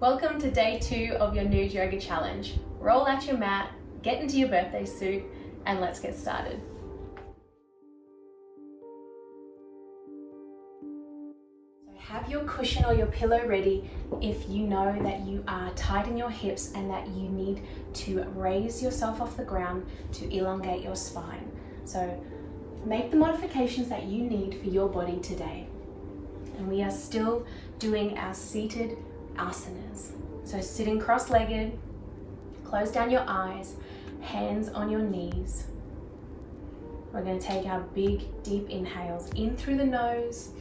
Welcome to day 2 of your nude yoga challenge. Roll out your mat, get into your birthday suit, and let's get started. So have your cushion or your pillow ready if you know that you are tight in your hips and that you need to raise yourself off the ground to elongate your spine. So make the modifications that you need for your body today. And we are still doing our seated asanas. So sitting cross-legged, close down your eyes, hands on your knees. We're going to take our big deep inhales in through the nose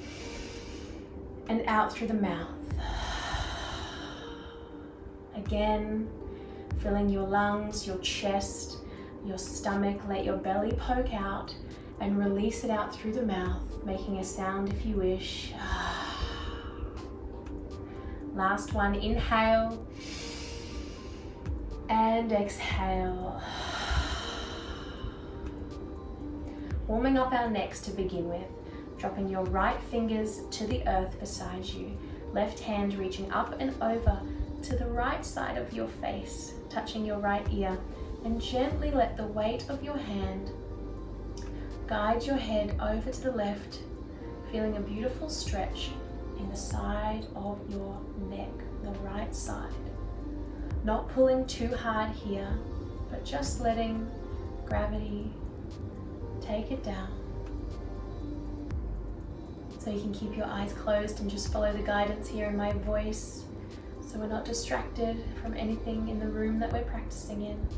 and out through the mouth. Again, filling your lungs, your chest, your stomach. Let your belly poke out and release it out through the mouth, making a sound if you wish. Last one, inhale and exhale. Warming up our necks to begin with, dropping your right fingers to the earth beside you, left hand reaching up and over to the right side of your face, touching your right ear, and gently let the weight of your hand guide your head over to the left, feeling a beautiful stretch in the side of your neck, the right side. Not pulling too hard here, but just letting gravity take it down. So you can keep your eyes closed and just follow the guidance here in my voice, so we're not distracted from anything in the room that we're practicing in.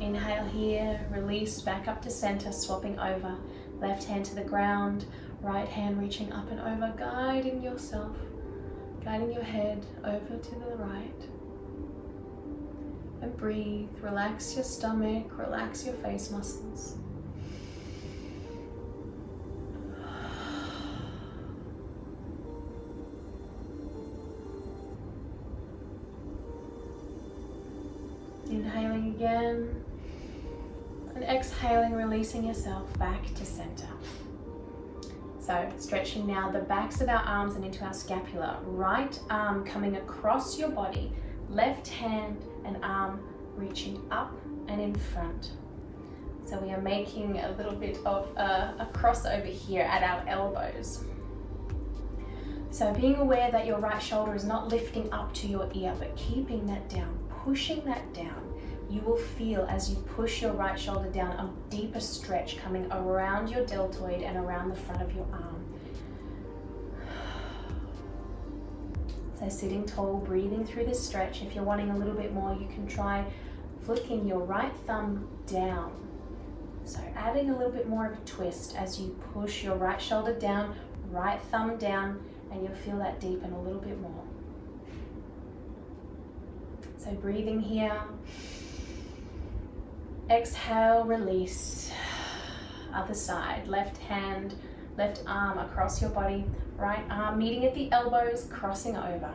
Inhale here, release back up to center, swapping over. Left hand to the ground, right hand reaching up and over, guiding yourself, guiding your head over to the right. And breathe, relax your stomach, relax your face muscles. Inhaling again. And exhaling, releasing yourself back to center. So stretching now the backs of our arms and into our scapula. Right arm coming across your body, left hand and arm reaching up and in front. So we are making a little bit of a crossover here at our elbows. So being aware that your right shoulder is not lifting up to your ear, but keeping that down, pushing that down. You will feel as you push your right shoulder down a deeper stretch coming around your deltoid and around the front of your arm. So sitting tall, breathing through this stretch. If you're wanting a little bit more, you can try flicking your right thumb down. So adding a little bit more of a twist as you push your right shoulder down, right thumb down, and you'll feel that deepen a little bit more. So breathing here. Exhale, release. Other side, left hand, left arm across your body, right arm meeting at the elbows, crossing over.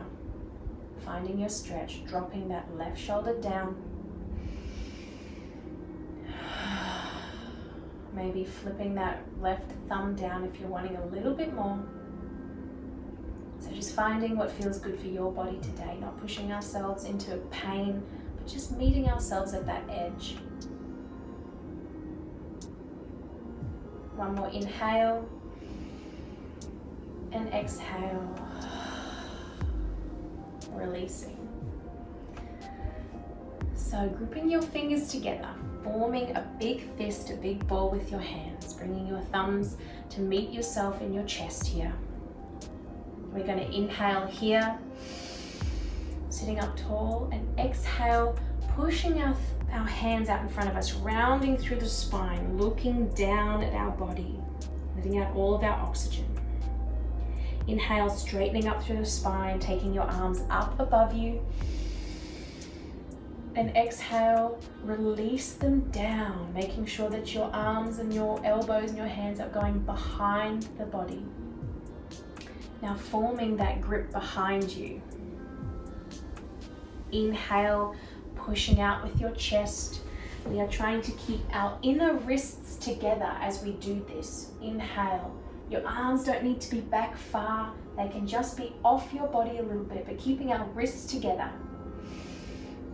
Finding your stretch, dropping that left shoulder down. Maybe flipping that left thumb down if you're wanting a little bit more. So just finding what feels good for your body today, not pushing ourselves into pain, but just meeting ourselves at that edge. One more inhale and exhale, releasing. So gripping your fingers together, forming a big fist, a big ball with your hands, bringing your thumbs to meet yourself in your chest here. We're going to inhale here, sitting up tall, and exhale, pushing our hands out in front of us, rounding through the spine, looking down at our body, letting out all of our oxygen. Inhale, straightening up through the spine, taking your arms up above you. And exhale, release them down, making sure that your arms and your elbows and your hands are going behind the body. Now forming that grip behind you. Inhale, pushing out with your chest. We are trying to keep our inner wrists together as we do this. Inhale. Your arms don't need to be back far. They can just be off your body a little bit, but keeping our wrists together.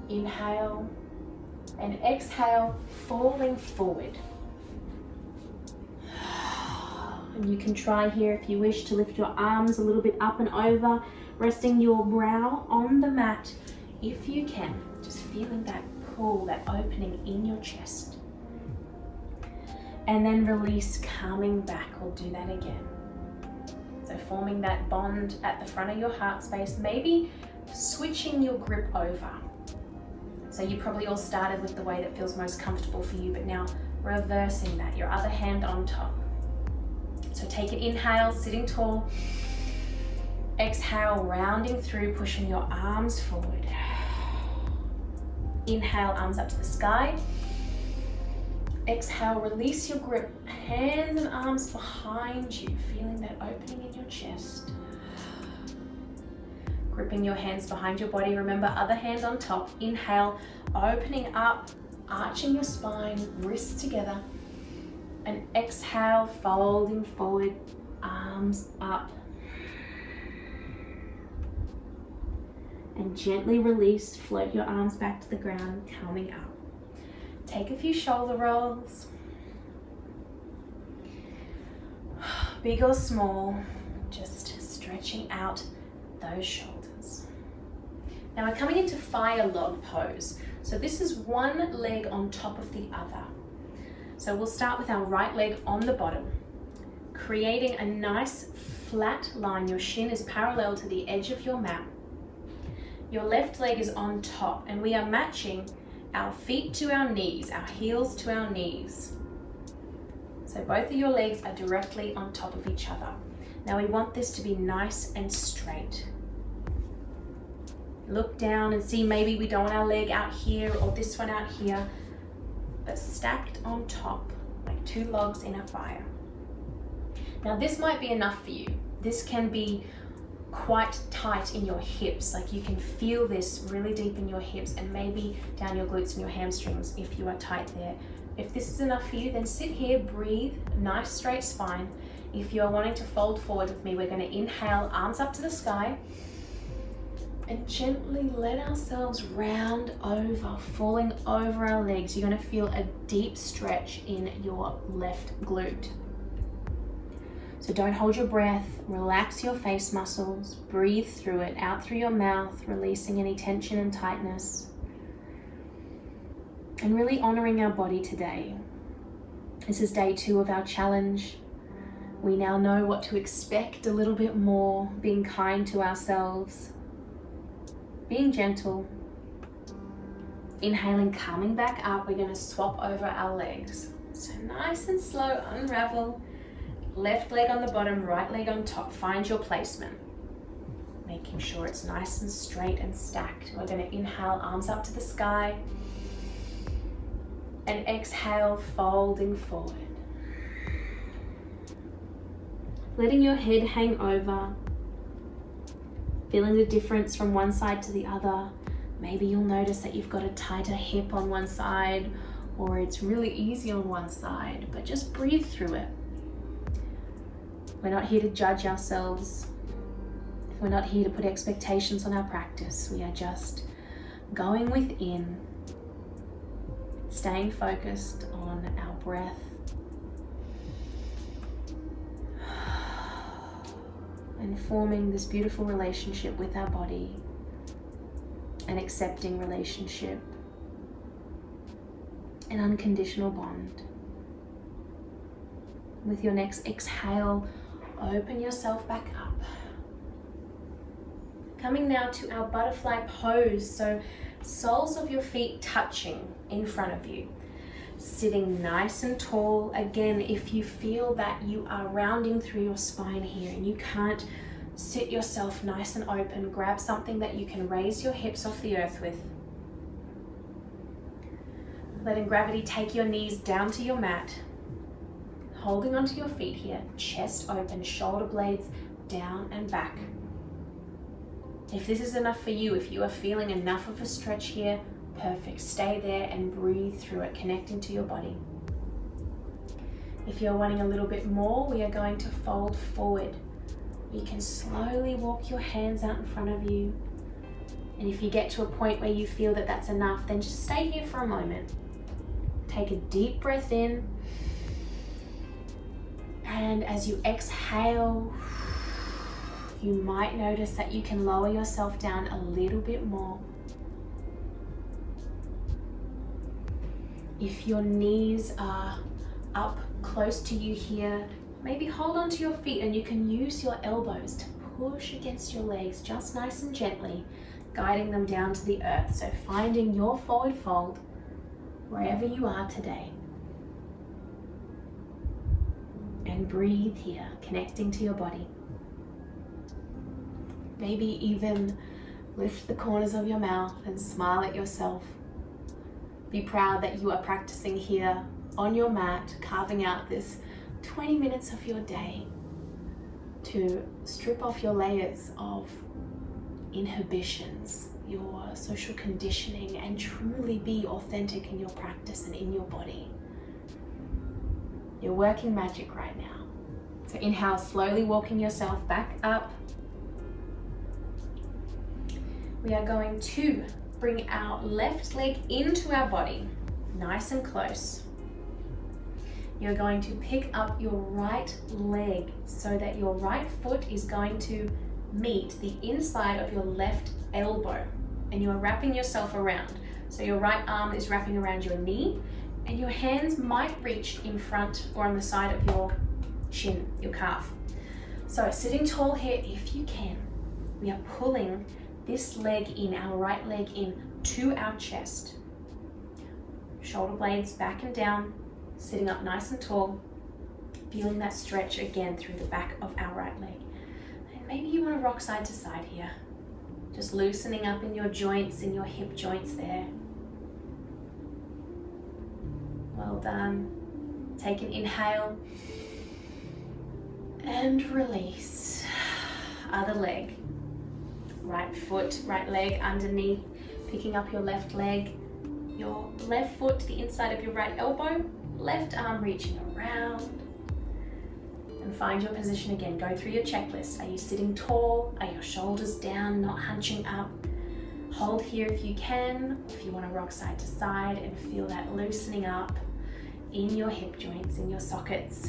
Inhale and exhale, falling forward. And you can try here if you wish to lift your arms a little bit up and over, resting your brow on the mat if you can. Just feeling that pull, that opening in your chest. And then release, coming back. We'll do that again. So forming that bond at the front of your heart space, maybe switching your grip over. So you probably all started with the way that feels most comfortable for you, but now reversing that, your other hand on top. So take an inhale, sitting tall. Exhale, rounding through, pushing your arms forward. Inhale, arms up to the sky. Exhale, release your grip, hands and arms behind you, feeling that opening in your chest. Gripping your hands behind your body, remember other hand on top. Inhale, opening up, arching your spine, wrists together. And exhale, folding forward, arms up. And gently release, float your arms back to the ground, coming up. Take a few shoulder rolls. Big or small, just stretching out those shoulders. Now we're coming into fire log pose. So this is one leg on top of the other. So we'll start with our right leg on the bottom, creating a nice flat line. Your shin is parallel to the edge of your mat. Your left leg is on top, and we are matching our feet to our knees, our heels to our knees. So both of your legs are directly on top of each other. Now we want this to be nice and straight. Look down and see, maybe we don't want our leg out here or this one out here, but stacked on top like two logs in a fire. Now this might be enough for you. This can be quite tight in your hips, like you can feel this really deep in your hips and maybe down your glutes and your hamstrings if you are tight there. If this is enough for you, then sit here, breathe, nice straight spine. If you are wanting to fold forward with me, we're going to inhale, arms up to the sky, and gently let ourselves round over, falling over our legs. You're going to feel a deep stretch in your left glute. So don't hold your breath, relax your face muscles, breathe through it, out through your mouth, releasing any tension and tightness. And really honoring our body today. This is day 2 of our challenge. We now know what to expect a little bit more, being kind to ourselves, being gentle. Inhaling, coming back up, we're going to swap over our legs. So nice and slow, unravel. Left leg on the bottom, right leg on top. Find your placement. Making sure it's nice and straight and stacked. We're going to inhale, arms up to the sky. And exhale, folding forward. Letting your head hang over. Feeling the difference from one side to the other. Maybe you'll notice that you've got a tighter hip on one side, or it's really easy on one side, but just breathe through it. We're not here to judge ourselves. We're not here to put expectations on our practice. We are just going within, staying focused on our breath, and forming this beautiful relationship with our body, an accepting relationship, an unconditional bond. With your next exhale, open yourself back up. Coming now to our butterfly pose. So soles of your feet touching in front of you. Sitting nice and tall. Again, if you feel that you are rounding through your spine here and you can't sit yourself nice and open, grab something that you can raise your hips off the earth with. Letting gravity take your knees down to your mat. Holding onto your feet here, chest open, shoulder blades down and back. If this is enough for you, if you are feeling enough of a stretch here, perfect. Stay there and breathe through it, connecting to your body. If you're wanting a little bit more, we are going to fold forward. You can slowly walk your hands out in front of you. And if you get to a point where you feel that that's enough, then just stay here for a moment. Take a deep breath in. And as you exhale, you might notice that you can lower yourself down a little bit more. If your knees are up close to you here, maybe hold onto your feet and you can use your elbows to push against your legs just nice and gently, guiding them down to the earth. So finding your forward fold wherever you are today. And breathe here, connecting to your body. Maybe even lift the corners of your mouth and smile at yourself. Be proud that you are practicing here on your mat, carving out this 20 minutes of your day to strip off your layers of inhibitions, your social conditioning, and truly be authentic in your practice and in your body. You're working magic right now. So inhale, slowly walking yourself back up. We are going to bring our left leg into our body, nice and close. You're going to pick up your right leg so that your right foot is going to meet the inside of your left elbow, and you are wrapping yourself around. So your right arm is wrapping around your knee, and your hands might reach in front or on the side of your shin, your calf. So sitting tall here if you can, we are pulling this leg in, our right leg in to our chest. Shoulder blades back and down, sitting up nice and tall, feeling that stretch again through the back of our right leg. And maybe you want to rock side to side here, just loosening up in your joints, in your hip joints there. Well done. Take an inhale and release. Other leg. Right foot, right leg underneath, picking up your left leg, your left foot to the inside of your right elbow, left arm reaching around. And find your position again. Go through your checklist. Are you sitting tall? Are your shoulders down, not hunching up? Hold here if you can, if you want to rock side to side and feel that loosening up in your hip joints, in your sockets.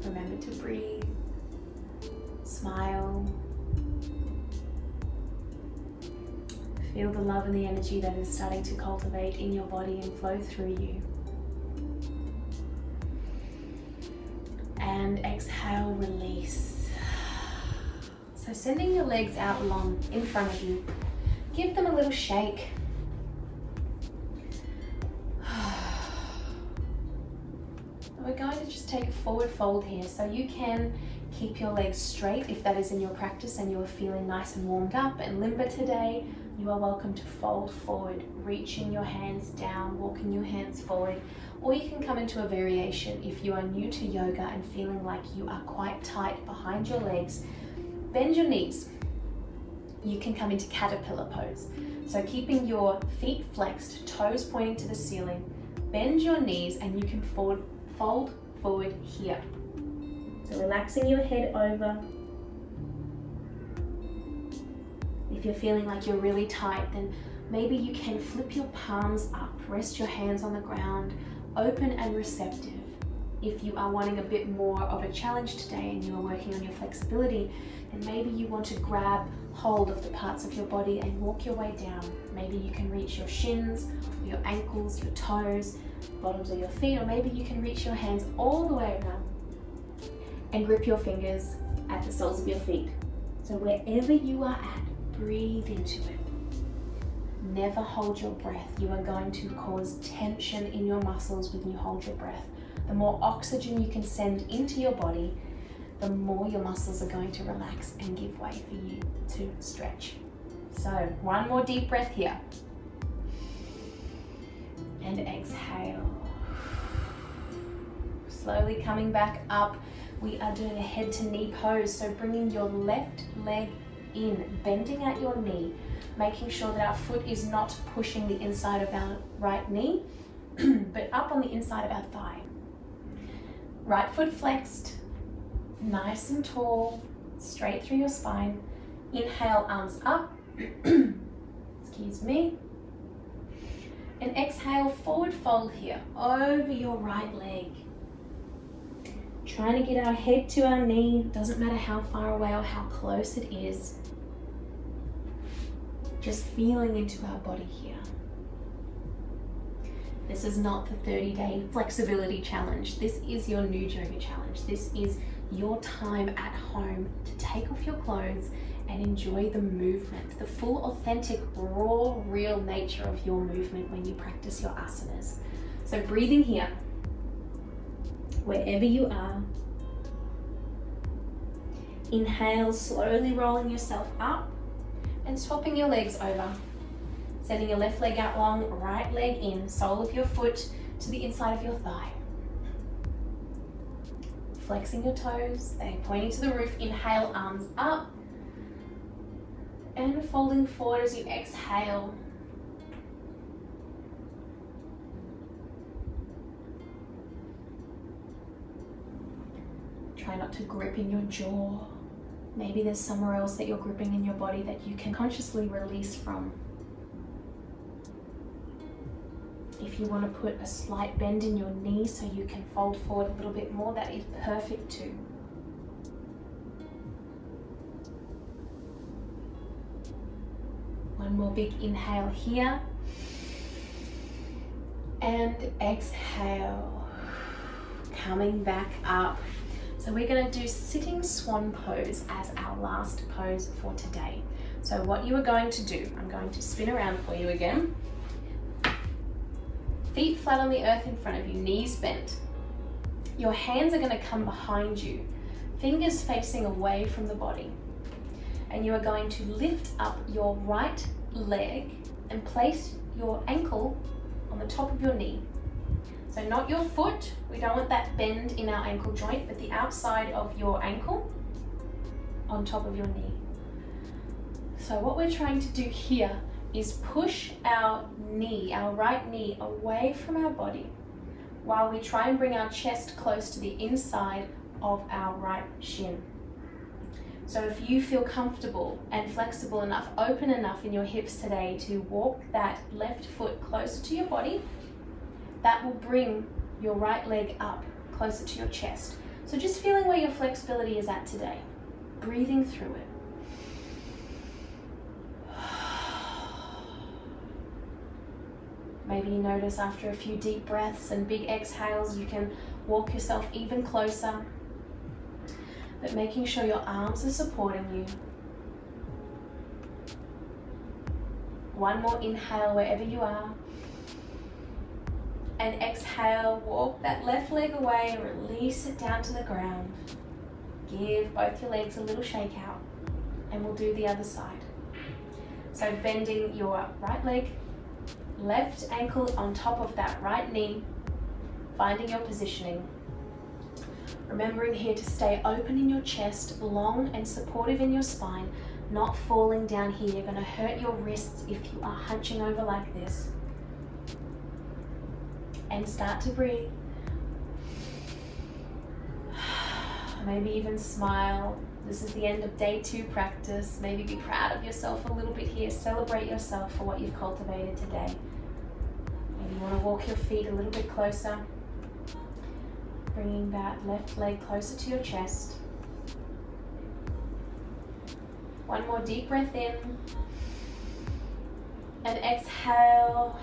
Remember to breathe, smile. Feel the love and the energy that is starting to cultivate in your body and flow through you. And exhale, release. So sending your legs out long in front of you. Give them a little shake. We're going to just take a forward fold here, so you can keep your legs straight if that is in your practice and you are feeling nice and warmed up and limber today. You are welcome to fold forward, reaching your hands down, walking your hands forward, or you can come into a variation if you are new to yoga and feeling like you are quite tight behind your legs. Bend your knees. You can come into caterpillar pose. So keeping your feet flexed, toes pointing to the ceiling, bend your knees and you can fold forward here. So relaxing your head over. If you're feeling like you're really tight, then maybe you can flip your palms up, rest your hands on the ground, open and receptive. If you are wanting a bit more of a challenge today and you are working on your flexibility, then maybe you want to grab hold of the parts of your body and walk your way down. Maybe you can reach your shins, your ankles, your toes, bottoms of your feet, or maybe you can reach your hands all the way around and grip your fingers at the soles of your feet. So wherever you are at, breathe into it. Never hold your breath. You are going to cause tension in your muscles when you hold your breath. The more oxygen you can send into your body, the more your muscles are going to relax and give way for you to stretch. So one more deep breath here. And exhale. Slowly coming back up. We are doing a head to knee pose. So bringing your left leg in, bending at your knee, making sure that our foot is not pushing the inside of our right knee, but up on the inside of our thigh. Right foot flexed, nice and tall, straight through your spine. Inhale, arms up. Excuse me. And exhale, forward fold here, over your right leg. Trying to get our head to our knee, doesn't matter how far away or how close it is. Just feeling into our body here. This is not the 30-day flexibility challenge. This is your new yoga challenge. This is your time at home to take off your clothes and enjoy the movement, the full, authentic, raw, real nature of your movement when you practice your asanas. So breathing here, wherever you are. Inhale, slowly rolling yourself up and swapping your legs over. Sending your left leg out long, right leg in, sole of your foot to the inside of your thigh. Flexing your toes, they pointing to the roof. Inhale, arms up. And folding forward as you exhale. Try not to grip in your jaw. Maybe there's somewhere else that you're gripping in your body that you can consciously release from. If you want to put a slight bend in your knee so you can fold forward a little bit more, that is perfect too. One more big inhale here. And exhale. Coming back up. So we're going to do sitting swan pose as our last pose for today. So what you are going to do, I'm going to spin around for you again. Feet flat on the earth in front of you, knees bent. Your hands are going to come behind you, fingers facing away from the body. And you are going to lift up your right leg and place your ankle on the top of your knee. So not your foot, we don't want that bend in our ankle joint, but the outside of your ankle on top of your knee. So what we're trying to do here is push our knee, our right knee, away from our body while we try and bring our chest close to the inside of our right shin. So if you feel comfortable and flexible enough, open enough in your hips today to walk that left foot closer to your body, that will bring your right leg up closer to your chest. So just feeling where your flexibility is at today, breathing through it. Maybe you notice after a few deep breaths and big exhales, you can walk yourself even closer. But making sure your arms are supporting you. One more inhale wherever you are. And exhale, walk that left leg away, release it down to the ground. Give both your legs a little shake out. And we'll do the other side. So bending your right leg, left ankle on top of that right knee, finding your positioning. Remembering here to stay open in your chest, long and supportive in your spine, not falling down here. You're going to hurt your wrists if you are hunching over like this. And start to breathe. Maybe even smile. This is the end of day 2 practice. Maybe be proud of yourself a little bit here. Celebrate yourself for what you've cultivated today. Maybe you want to walk your feet a little bit closer. Bringing that left leg closer to your chest. One more deep breath in. And exhale.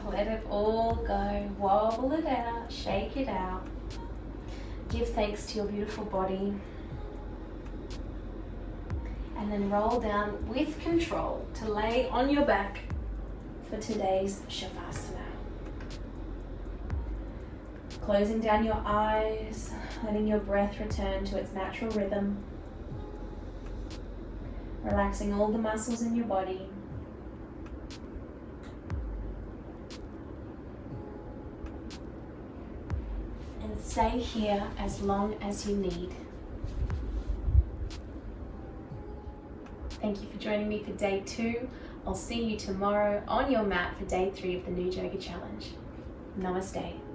Let it all go. Wobble it out. Shake it out. Give thanks to your beautiful body. And then roll down with control to lay on your back for today's Savasana. Closing down your eyes, letting your breath return to its natural rhythm. Relaxing all the muscles in your body. And stay here as long as you need. Thank you for joining me for day 2. I'll see you tomorrow on your mat for day 3 of the New Yoga Challenge. Namaste.